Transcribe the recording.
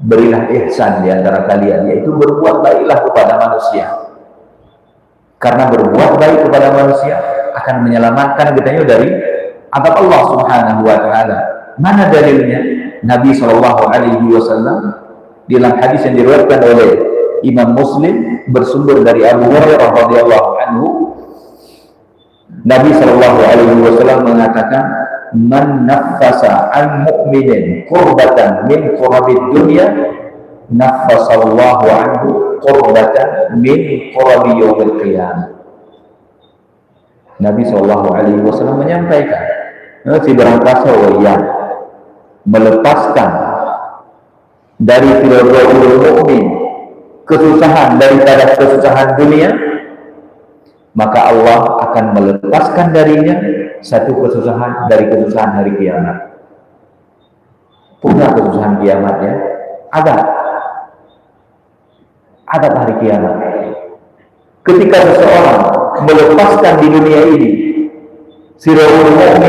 berilah ihsan di antara kalian, yaitu berbuat baiklah kepada manusia. Karena berbuat baik kepada manusia akan menyelamatkan kita dari azab Allah Subhanahu wa taala. Mana dalilnya? Nabi Shallallahu alaihi wasallam dalam hadis yang diriwayatkan oleh Imam Muslim bersumber dari Abu Hurairah radhiyallahu anhu, Nabi Shallallahu alaihi wasallam mengatakan, "Man naffasa an mu'minin qurbatan min qurabid dunya, naffasallahu anhu qurbatan min qurabi yaumil qiyamah." Nabi Shallallahu alaihi wasallam menyampaikan, si barang kuasa yang melepaskan dari firdaul mukmin kesusahan daripada kesusahan dunia, maka Allah akan melepaskan darinya satu kesusahan dari kesusahan hari kiamat. Punya kesusahan kiamatnya ada hari kiamat. Ketika seseorang melepaskan di dunia ini firdaul mukmin